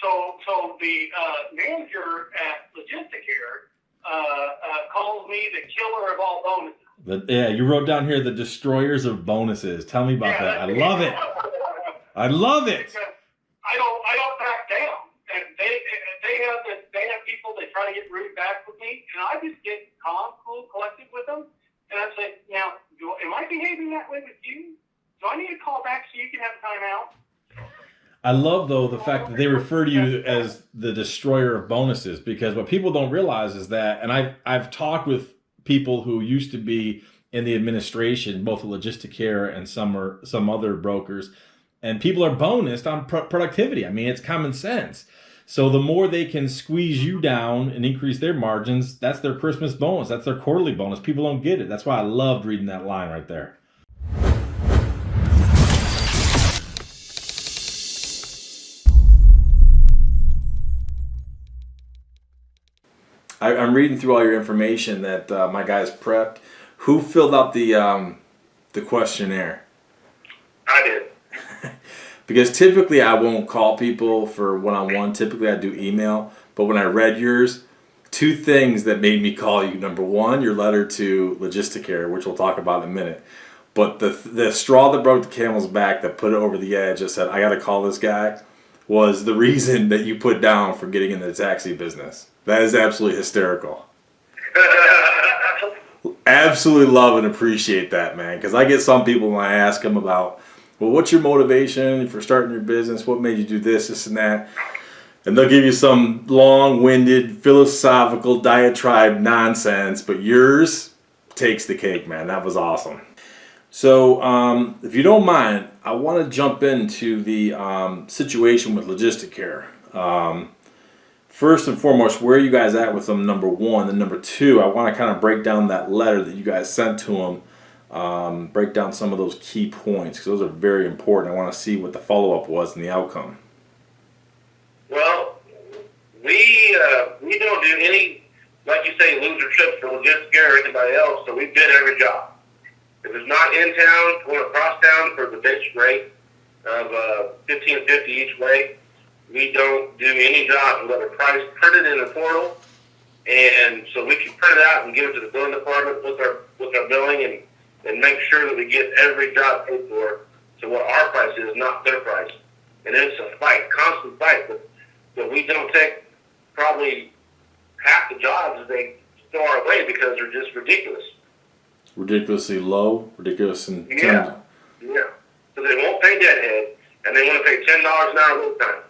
So the manager at Logisticare calls me the killer of all bonuses. Yeah, you wrote down here the destroyers of bonuses. Tell me about that. I love it. I love it. Because I don't back down. And they have people that try to get rude back with me, and I just get calm, cool, collected with them. And I say, now, am I behaving that way with you? Do I need to call back so you can have time out? I love, though, the fact that they refer to you as the destroyer of bonuses, because what people don't realize is that, and I've talked with people who used to be in the administration, both at Logisticare and some other brokers, and people are bonused on productivity. I mean, it's common sense. So the more they can squeeze you down and increase their margins, that's their Christmas bonus. That's their quarterly bonus. People don't get it. That's why I loved reading that line right there. I'm reading through all your information that my guys prepped. Who filled out the questionnaire? I did. Because typically I won't call people for one-on-one. Typically I do email. But when I read yours, two things that made me call you. Number one, your letter to Logisticare, which we'll talk about in a minute. But the straw that broke the camel's back that put it over the edge, that said, I got to call this guy, was the reason that you put down for getting in the taxi business. That is absolutely hysterical. Absolutely love and appreciate that, man. Because I get some people when I ask them about, well, what's your motivation for starting your business? What made you do this, and that? And they'll give you some long-winded, philosophical diatribe nonsense, but yours takes the cake, man. That was awesome. So, if you don't mind, I want to jump into the situation with Logisticare. First and foremost, where are you guys at with them, number one? And number two, I want to kind of break down that letter that you guys sent to them. Break down some of those key points, because those are very important. I want to see what the follow-up was and the outcome. Well, we don't do any, like you say, loser trips for Logisticare or anybody else, so we bid every job. If it's not in town, going across town for the base rate of $15.50 each way, we don't do any jobs. We let a price printed in the portal, and so we can print it out and give it to the billing department with our billing and make sure that we get every job paid for to what our price is, not their price. And it's a fight, constant fight, but we don't take probably half the jobs as they throw our way because they're just ridiculous. Ridiculously low, ridiculous in terms of... Yeah. So they won't pay Deadhead, and they want to pay $10 an hour load time.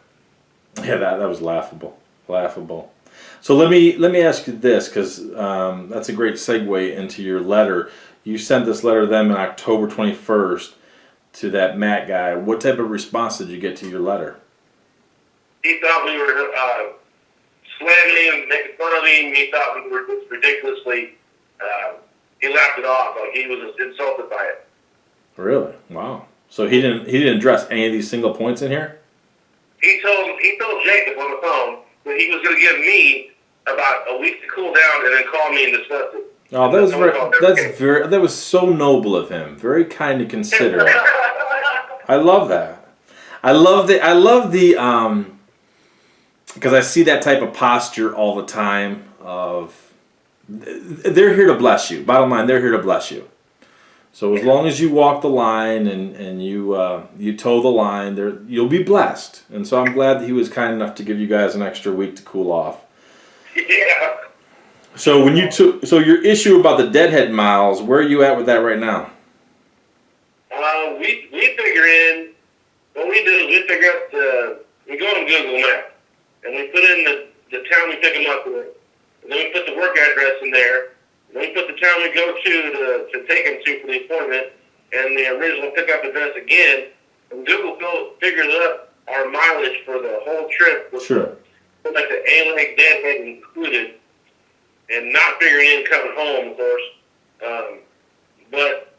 Yeah, that was laughable. Laughable. So let me ask you this, because that's a great segue into your letter. You sent this letter to them on October 21st to that Matt guy. What type of response did you get to your letter? He thought we were slamming him and making fun of him. He thought we were just ridiculously... he laughed it off, like he was insulted by it. Really? Wow. So he didn't address any of these single points in here? He told Jacob on the phone that he was going to give me about a week to cool down and then call me and discuss it. Oh, that was so noble of him. Very kind and considerate. I love that. I love the because I see that type of posture all the time of they're here to bless you. Bottom line, they're here to bless you. So as long as you walk the line and you toe the line, you'll be blessed. And so I'm glad that he was kind enough to give you guys an extra week to cool off. Yeah. So so your issue about the Deadhead miles, where are you at with that right now? We figure in what we do is we figure out we go to Google Maps and we put in the town we pick them up in, and then we put the work address in there. And then we put the town we go to take them to for the appointment and the original pickup address again. And Google figures up our mileage for the whole trip. Sure. With like the A-Lake Deadhead included, and not figuring in coming home, of course. But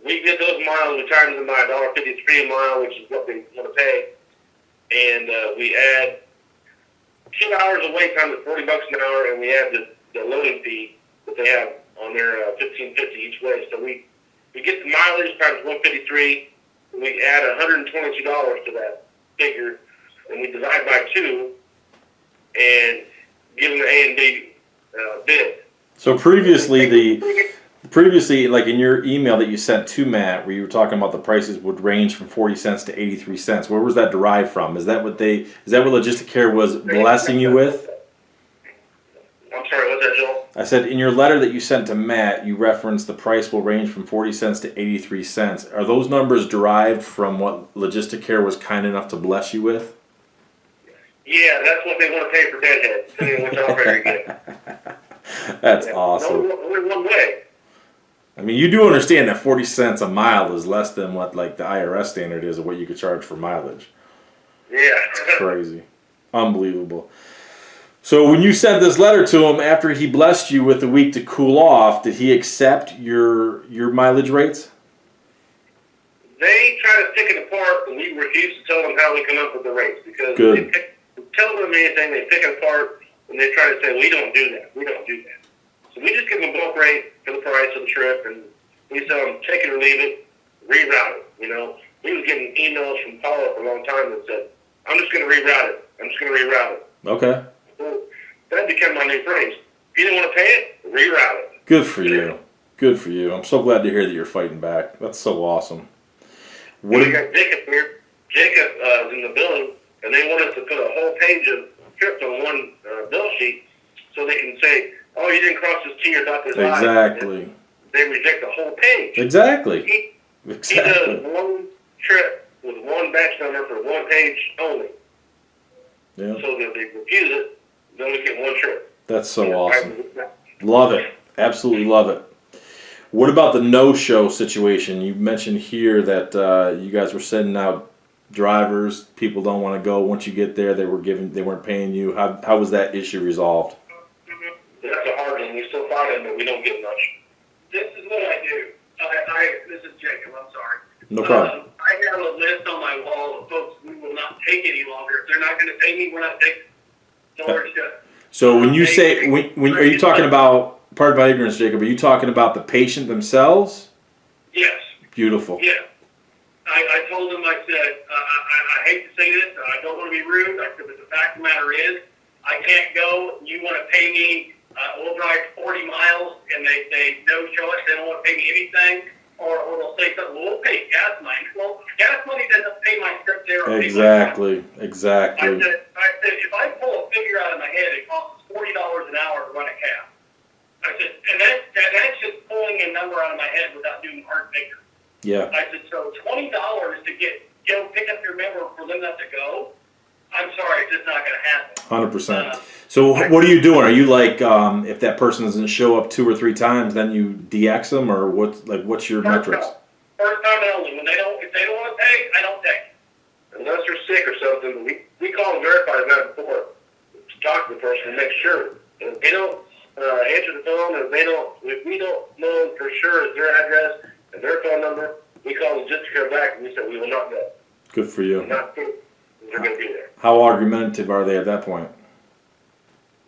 we get those miles, we times them by $1.53 a mile, which is what we want to pay. And we add 2 hours of wait time at $40 an hour, and we add the loading fee that they have on their $15.50 each way. So we get the mileage times 153, and we add $122 to that figure and we divide by 2 and give them the A and B bid. So previously, like in your email that you sent to Matt, where you were talking about the prices would range from 40 cents to 83 cents. Where was that derived from? Is that what Logisticare was blessing you with? I'm sorry, what's that, Joel? I said in your letter that you sent to Matt, you referenced the price will range from 40 cents to 83 cents. Are those numbers derived from what Logisticare was kind enough to bless you with? Yeah, that's what they want to pay for Deadhead, which I'm very good. That's awesome. Only one way. I mean, you do understand that 40 cents a mile is less than what like the IRS standard is of what you could charge for mileage. Yeah. It's crazy. Unbelievable. So when you sent this letter to him after he blessed you with a week to cool off, did he accept your mileage rates? They try to pick it apart, and we refuse to tell them how we come up with the rates because Good. we tell them anything, they pick it apart, and they try to say, we don't do that. We don't do that. So we just give them a bulk rate for the price of the trip, and we tell them, take it or leave it, reroute it. You know, we was getting emails from Paula for a long time that said, I'm just going to reroute it. I'm just going to reroute it. Okay. So that became my new phrase. If you didn't want to pay it, reroute it. Good for you. Good for you. I'm so glad to hear that you're fighting back. That's so awesome. We got Jacob here. Jacob is in the building, and they want us to put a whole page of trips on one bill sheet so they can say, oh, you didn't cross this T or dot this I. Exactly. They reject the whole page. Exactly. He does one trip with one batch number for one page only. Yeah. So that they refuse it, then we get one trip. That's so awesome. Love it. Absolutely love it. What about the no-show situation? You mentioned here that you guys were sending out drivers. People don't want to go. Once you get there, they weren't paying you. How was that issue resolved? That's a hard one. We still find them, but we don't get much. This is what I do. This is Jacob. I'm sorry. No problem. I have a list on my wall of folks we will not take any longer. If they're not going to pay me, we're not taking. Don't worry, Jeff. So when you say, when are you talking about? Pardon my ignorance, Jacob. Are you talking about the patient themselves? Yes. Beautiful. Yeah. I told them, I said, I hate to say this, I don't want to be rude. I said, but the fact of the matter is, I can't go. You want to pay me, we'll drive 40 miles, and they no-show it. They don't want to pay me anything. Or they'll say something, well, we'll pay gas money. Well, gas money doesn't pay my trip there. Or Exactly. I Exactly. said, if I pull a figure out of my head, it costs $40 an hour to run a cab. I said, and that's just pulling a number out of my head without doing hard figures. Yeah. I said, so $20 to go pick up your member for them not to go, I'm sorry, it's just not going to happen. 100%. So what are you doing? Are you like, if that person doesn't show up 2 or 3 times, then you DX them, or what's your metrics? First time only. If they don't want to pay, I don't take. Unless they're sick or something, we call and verify that before to talk to the person and make sure. And if they don't answer the phone, if we don't know for sure it's their address and their phone number, we call Logisticare back and we say we will not go. Good for you. Not good. They're going to be there. How argumentative are they at that point?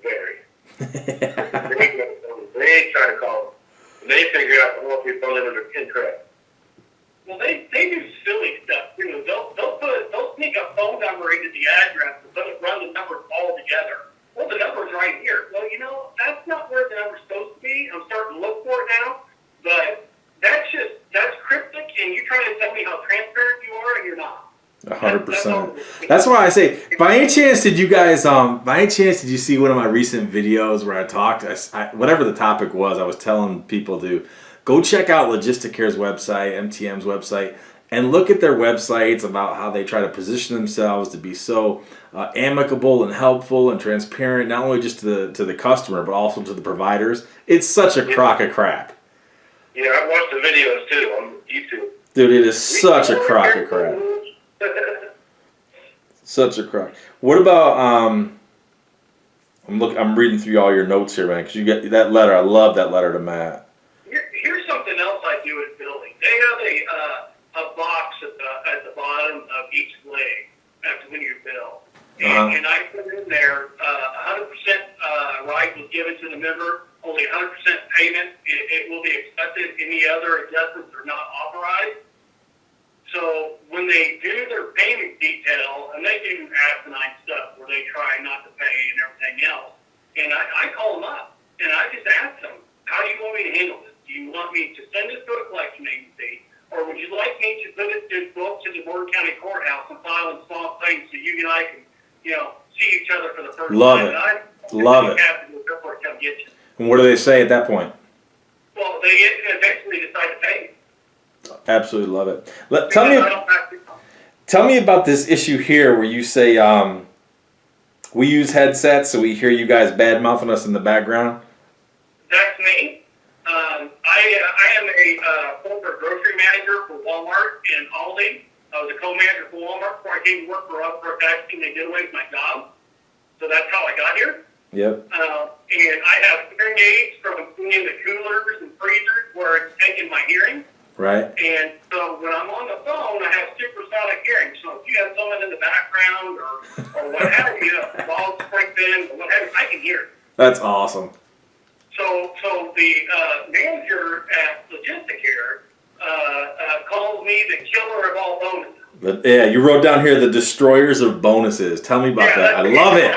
Very. They try to call them. They figure out the whole phone numbers are incorrect. Well, they do silly stuff too. They'll sneak a phone number into the address and run the numbers all together. Well, the number's right here. Well, that's not where the number's supposed to be. I'm starting to look for it now, but that's cryptic, and you're trying to tell me how transparent you are, and you're not. 100%. That's why I say, by any chance did you see one of my recent videos where I talked, whatever the topic was, I was telling people to go check out Logisticare's website, MTM's website, and look at their websites about how they try to position themselves to be so amicable and helpful and transparent, not only just to the customer, but also to the providers. It's such a crock of crap. Yeah, I watched the videos too on YouTube. Dude, it is such a crock of crap. Such a crock. What about I'm reading through all your notes here, man, because you get that letter. I love that letter to Matt. Here's something else I do at building. They have a box at the bottom of each leg after when you bill. And I put in there 100% right was given to the member, only 100% payment. It will be accepted. Any other adjustments are not authorized. So when they do their payment detail, and they do asinine stuff where they try not to pay and everything else, and I call them up, and I just ask them, how do you want me to handle this? Do you want me to send this to a collection agency, or would you like me to put it to go up to the Board County Courthouse and file in small claims so you and I can, see each other for the first Love time? it. Love it. Come get you. And what do they say at that point? Well, they eventually decide to pay. Absolutely love it. Tell me about this issue here where you say we use headsets so we hear you guys bad mouthing us in the background. That's me. I am a corporate grocery manager for Walmart and Aldi. I was a co-manager for Walmart before I came to work for Packaging. They did away with my job. So that's how I got here. Yep. And I have hearing aids from being in the coolers and freezers where it's taking my hearing. Right. And so when I'm on the phone, I have supersonic hearing. So if you have someone in the background or what have you, balls sprinkled or what have you, I can hear it. That's awesome. So the manager at Logisticare calls me the killer of all bonuses. But yeah, you wrote down here the destroyers of bonuses. Tell me about that. I love it.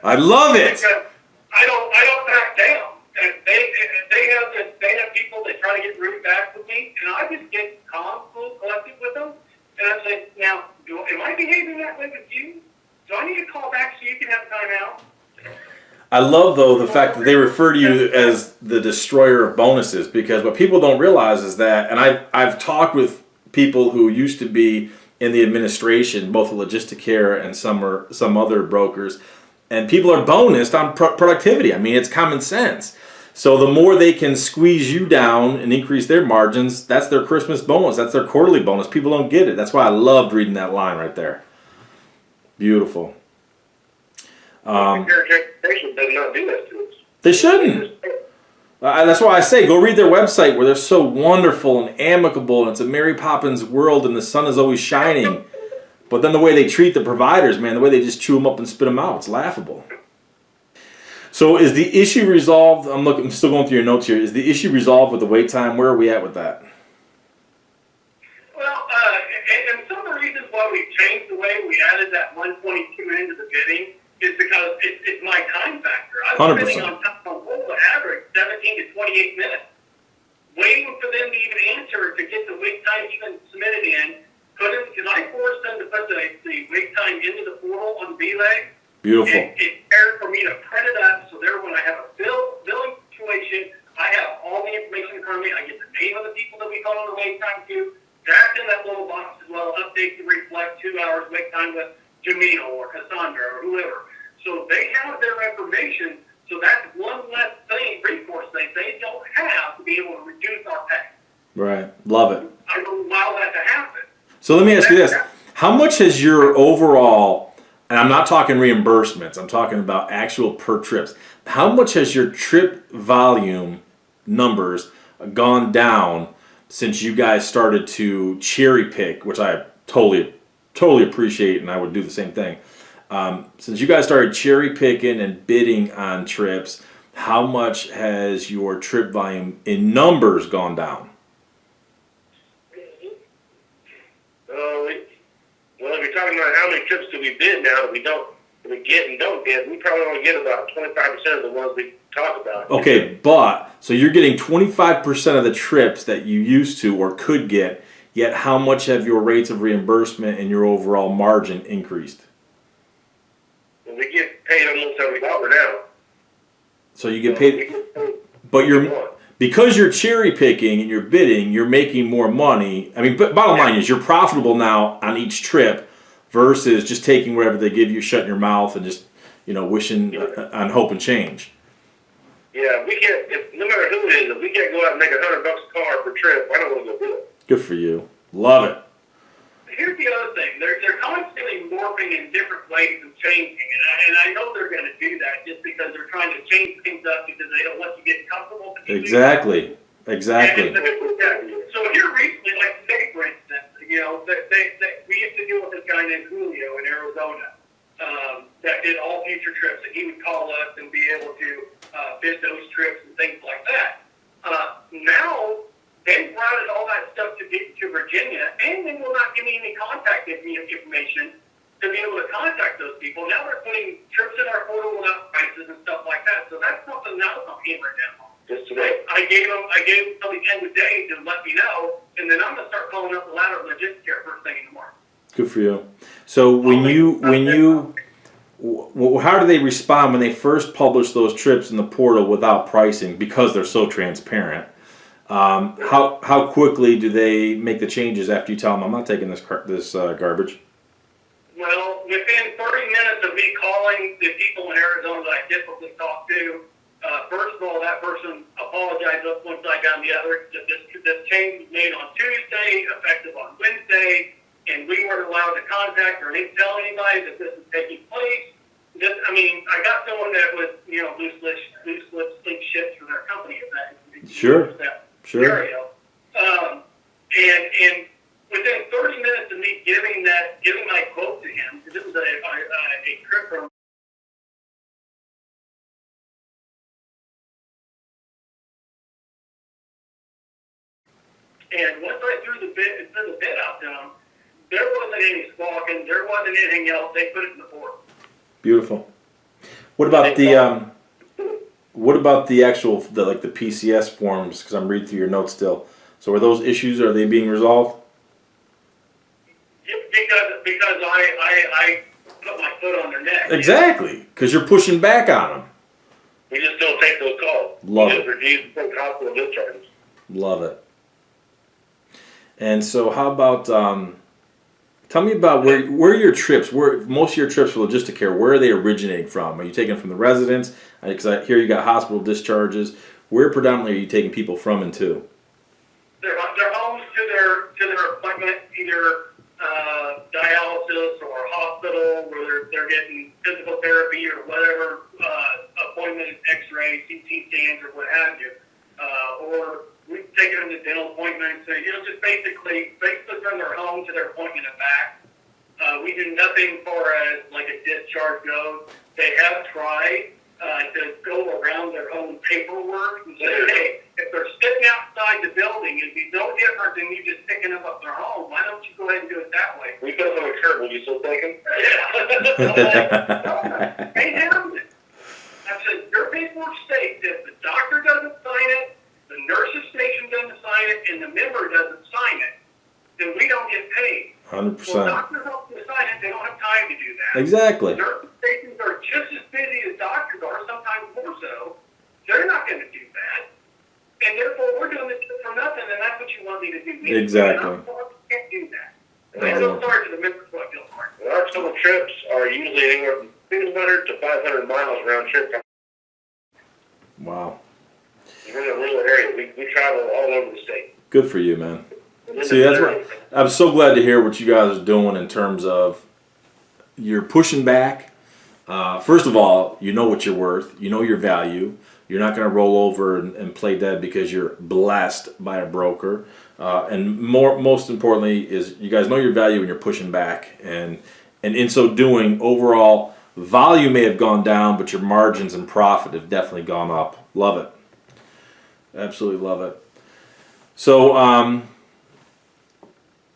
I love it. Because I don't back down. And they have people that try to get rude back with me, and I just get calm, cool, collected with them, and I say, now, am I behaving that way with you? Do I need to call back so you can have time out? I love, though, the fact that they refer to you as the destroyer of bonuses, because what people don't realize is that, and I've talked with people who used to be in the administration, both at Logisticare and some other brokers, and people are bonused on productivity. I mean, it's common sense. So the more they can squeeze you down and increase their margins, that's their Christmas bonus. That's their quarterly bonus. People don't get it. That's why I loved reading that line right there. Beautiful. Education does not do that to us. They shouldn't. That's why I say go read their website where they're so wonderful and amicable, and it's a Mary Poppins world and the sun is always shining. But then the way they treat the providers, man, the way they just chew them up and spit them out, it's laughable. So is the issue resolved? I'm still going through your notes here. Is the issue resolved with the wait time? Where are we at with that? Well, and some of the reasons why we changed the way we added that 122 into the bidding is because it's my time factor. I was 100%. bidding on hold the average 17 to 28 minutes, waiting for them to even answer to get the wait time even submitted in. Because I forced them to put the wait time into the portal on the B-leg. Beautiful. It's fair for me to print it up so there when I have a billing situation, I have all the information in front of me. I get the name of the people that we call on the wait time to. That's in that little box as well. Update to reflect 2 hours wait time with Jamil or Cassandra or whoever. So they have their information. So that's one less recourse they don't have to be able to reduce our pay. Right. Love it. I don't allow that to happen. So let me ask you this. How much has your overall, and I'm not talking reimbursements, I'm talking about actual per trips. How much has your trip volume numbers gone down since you guys started to cherry pick, which I totally appreciate, and I would do the same thing. Since you guys started cherry picking and bidding on trips, how much has your trip volume in numbers gone down? Well, if you're talking about how many trips do we bid now that we get and don't get, we probably only get about 25% of the ones we talk about. Okay, so you're getting 25% of the trips that you used to or could get, yet how much have your rates of reimbursement and your overall margin increased? Well, we get paid almost every dollar now. So you get paid, but because you're cherry picking and you're bidding, you're making more money. I mean, but bottom line is you're profitable now on each trip versus just taking whatever they give you, shutting your mouth, and just wishing on hope and change. Yeah, we can't. No matter who it is, if we can't go out and make $100 a car per trip, I don't want to go do it. Good for you. Love it. Here's the other thing. They're constantly morphing in different ways and changing. And I know they're going to do that just because they're trying to change things up because they don't want you to get comfortable. Exactly. So here recently, like today, for instance, we used to deal with this guy named Julio in Arizona that did all future trips. And he would call us and be able to bid those trips and things like that. Now, They routed all that stuff to Virginia, and they will not give me any contact information to be able to contact those people. Now they're putting trips in our portal without prices and stuff like that. So that's something now I'm hammering down on. Just today. I gave them till the end of the day to let me know, and then I'm gonna start calling up the ladder of Logisticare first thing in the morning. Good for you. So how do they respond when they first publish those trips in the portal without pricing because they're so transparent? How quickly do they make the changes after you tell them I'm not taking this garbage? Well, within 30 minutes of me calling the people in Arizona that I typically talk to, first of all, that person apologized up one side down the other. This change was made on Tuesday, effective on Wednesday, and we weren't allowed to contact or tell anybody that this is taking place. I got someone that was, loose lips, sleep shit for their company. If that Sure. Scenario. And within 30 minutes of me giving my quote to him, because it was a trip from. And once I threw the bid out to them, there wasn't any squawking, there wasn't anything else. They put it in the portal. Beautiful. What about the actual the PCS forms? Because I'm reading through your notes still. So are those issues, are they being resolved? Because I put my foot on their neck. Exactly, because you're pushing back on them. We just don't take those calls. Love it. Refuse to take hospital discharges. Love it. And so how about, tell me about where your trips, where most of your trips for Logisticare, where are they originating from? Are you taking from the residents? Because I hear you got hospital discharges. Where predominantly are you taking people from and to? Their homes to their appointment, either dialysis or hospital, where they're getting physical therapy or whatever appointment, X-ray, CT scans, or what have you, or we've taken them to dental appointments. Just basically from their home to their appointment and back. We do nothing far as like a discharge goes. They have tried to go around their own paperwork and say, hey, if they're sitting outside the building, it'd be no different than you just picking them up their home. Why don't you go ahead and do it that way? We put them on a curb. Will you still take them? Yeah. They have it. I said, your paperwork states if the doctor doesn't sign it, the nurse's station doesn't sign it, and the member doesn't sign it, then we don't get paid. 100%. Well, doctors help to sign it. They don't have time to do that. Exactly. Nurse stations are just as busy as doctors are, sometimes more so. They're not going to do that. And therefore, we're doing this for nothing, and that's what you want me to do. Exactly. And I can't do that. And I feel sorry to the members who I feel sorry. Our total trips are usually anywhere from 200 to 500 miles round trip. Wow. We're in a rural area. We travel all over the state. Good for you, man. See, that's what I'm so glad to hear what you guys are doing in terms of you're pushing back. First of all, you know what you're worth. You know your value. You're not going to roll over and play dead because you're blessed by a broker. And most importantly is you guys know your value and you're pushing back. And in so doing, overall volume may have gone down, but your margins and profit have definitely gone up. Love it. Absolutely love it. So,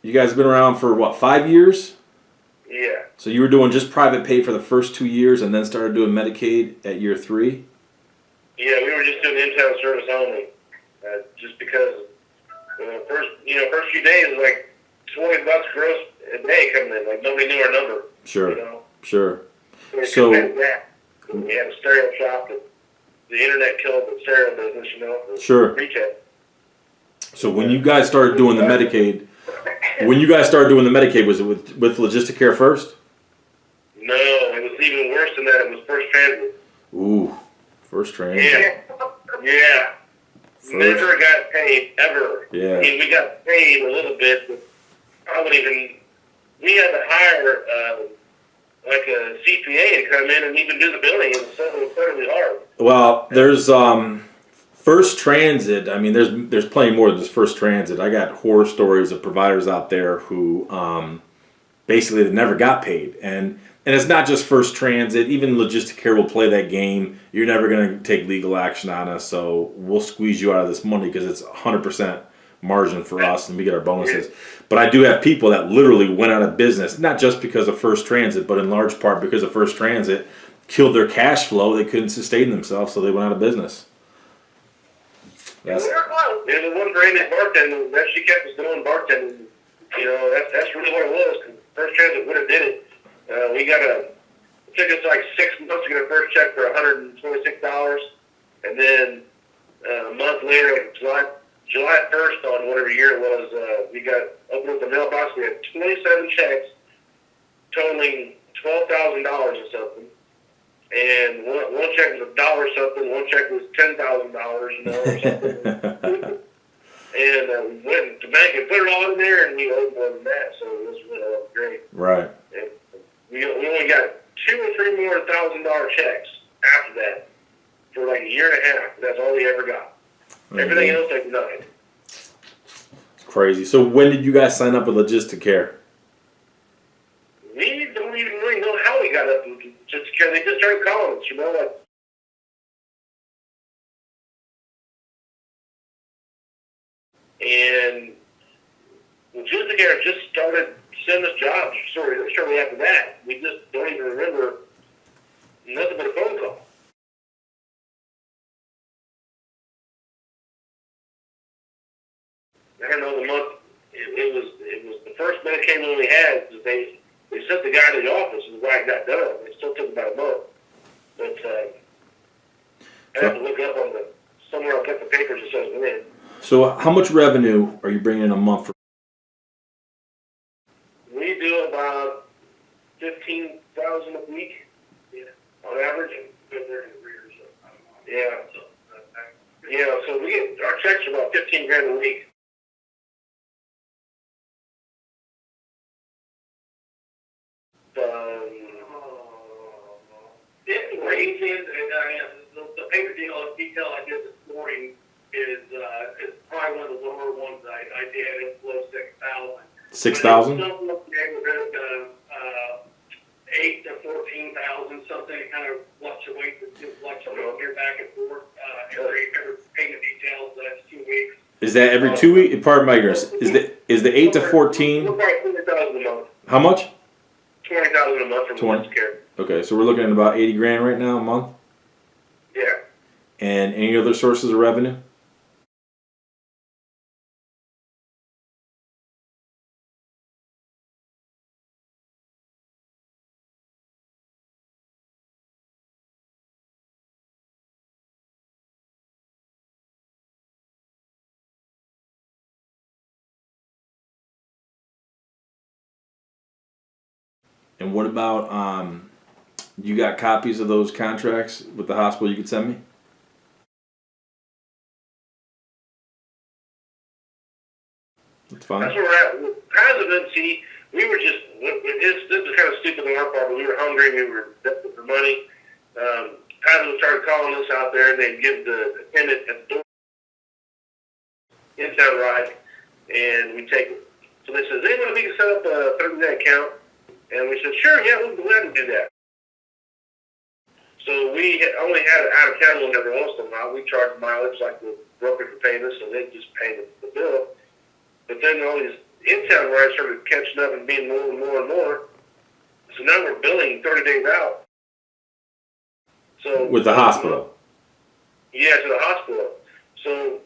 you guys have been around for what, 5 years? Yeah. So you were doing just private pay for the first 2 years and then started doing Medicaid at year 3? Yeah, we were just doing in-town service only. Just because first few days was like $20 gross a day coming in. Like nobody knew our number. Sure. You know? Sure. So we had a stereo shop that the internet killed the stereo business, Sure. Retail. So when you guys started doing the Medicaid, was it with Logisticare first? No, it was even worse than that. It was First Transit. Ooh, First Transit. Yeah. Never got paid, ever. Yeah. I mean, we got paid a little bit, but we had to hire like a CPA to come in and even do the billing. It was so incredibly hard. Well, there's First Transit. I mean, there's plenty more than just First Transit. I got horror stories of providers out there who basically they never got paid, and it's not just First Transit. Even Logisticare will play that game. You're never going to take legal action on us, so we'll squeeze you out of this money because it's 100% margin for us, and we get our bonuses. But I do have people that literally went out of business, not just because of First Transit, but in large part because of First Transit killed their cash flow. They couldn't sustain themselves, so they went out of business. That's, and the one brand at bartending, that she kept us doing bartending. You know, that's really what it was. Cause First Transit would have did it. It took us like 6 months to get our first check for $126, and then a month later, July 1st on whatever year it was, we got opened up the mailbox. We had 27 checks totaling $12,000 or something. And one check was $1 something, one check was $10,000, you know, or something. And we went to the bank and put it all in there, and we owed more than that, so it was really great. Right. And we only got $2,000 or $3,000 more checks after that for like a year and a half. That's all we ever got. Everything else they denied. Crazy. So when did you guys sign up with Logisticare? We don't even really know how we got up with Logisticare. They just started calling us, you know, like. And Logisticare just started sending us jobs shortly after that. We just don't even remember nothing but a phone call. I don't know the month. It was the first Medicaid loan we had. They sent the guy to the office and the guy got done. It still took about a month. But I have to look up on somewhere I'll put the papers that says when. So how much revenue are you bringing in a month? For? We do about $15,000 a week, on average. Yeah. Yeah. So we get our checks are about $15,000 a week. It raises, and the paper detail I did this morning is probably one of the lower ones I did. It's below 6,000. 6,000? Something in the neighborhood of 8 to 14,000. Something kind of fluctuates here back and forth. Every payment details. That's 2 weeks. Is that every 2 weeks? Pardon my ignorance. Is the 8 to 14? We're probably $20,000 a month. How much? $20,000 a month from 20. Logisticare. Okay, so we're looking at about $80,000 right now a month. Yeah. And any other sources of revenue? And what about you got copies of those contracts with the hospital you could send me? That's fine. That's where we're at. President, see, we were just, this is kind of stupid on our part, but we were hungry, we were desperate for money. President started calling us out there, and they'd give the attendant at the door in-town ride, and we take it. So they said, anyone we can set up a 30-day account? And we said, sure, yeah, we'll go ahead and do that. So we only had an out-of-town one every once in a while. We charged mileage like the broker could pay us, so they'd just pay the bill. But then all these in-town rides started catching up and being more and more and more. So now we're billing 30 days out. So With the hospital? Yeah, to the hospital. So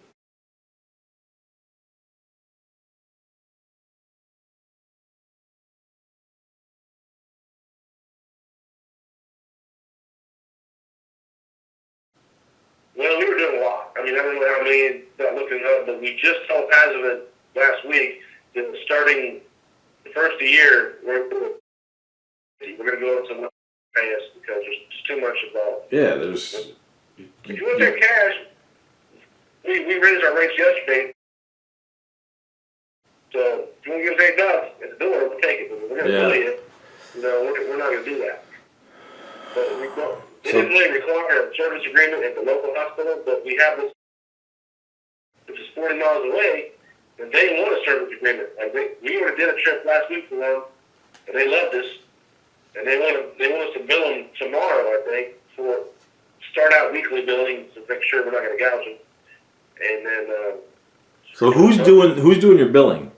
well, we were doing a lot. I mean, I don't know how many that looking up, but we just told Pazovit last week that starting the first of the year, we're going to go into some pay us because there's just too much involved. Yeah, there's. If you want to take cash, we raised our rates yesterday. So if you want to give us $8 at the door, we'll take it. But we're going to tell you, we're not going to do that. But we don't. They didn't really require a service agreement at the local hospital, but we have this, which is 40 miles away, and they want a service agreement. Like we already did a trip last week for them, and they loved us, and they want us to bill them tomorrow, I think, for start out weekly billing to make sure we're not going to gouge them, and then So who's doing your billing?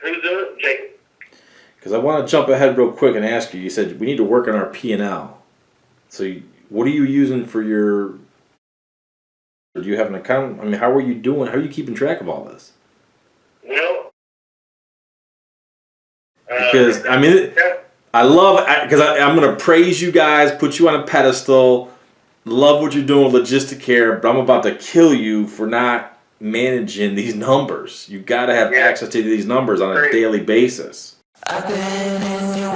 Who's doing it? Jacob. Because I want to jump ahead real quick and ask you. You said we need to work on our P&L. So what are you using for your? Do you have an account? I mean, how are you doing? How are you keeping track of all this? Well, Because I mean, I love because I'm going to praise you guys, put you on a pedestal. Love what you're doing with Logisticare, but I'm about to kill you for not managing these numbers. You got to have access to these numbers on a daily basis. I've been in your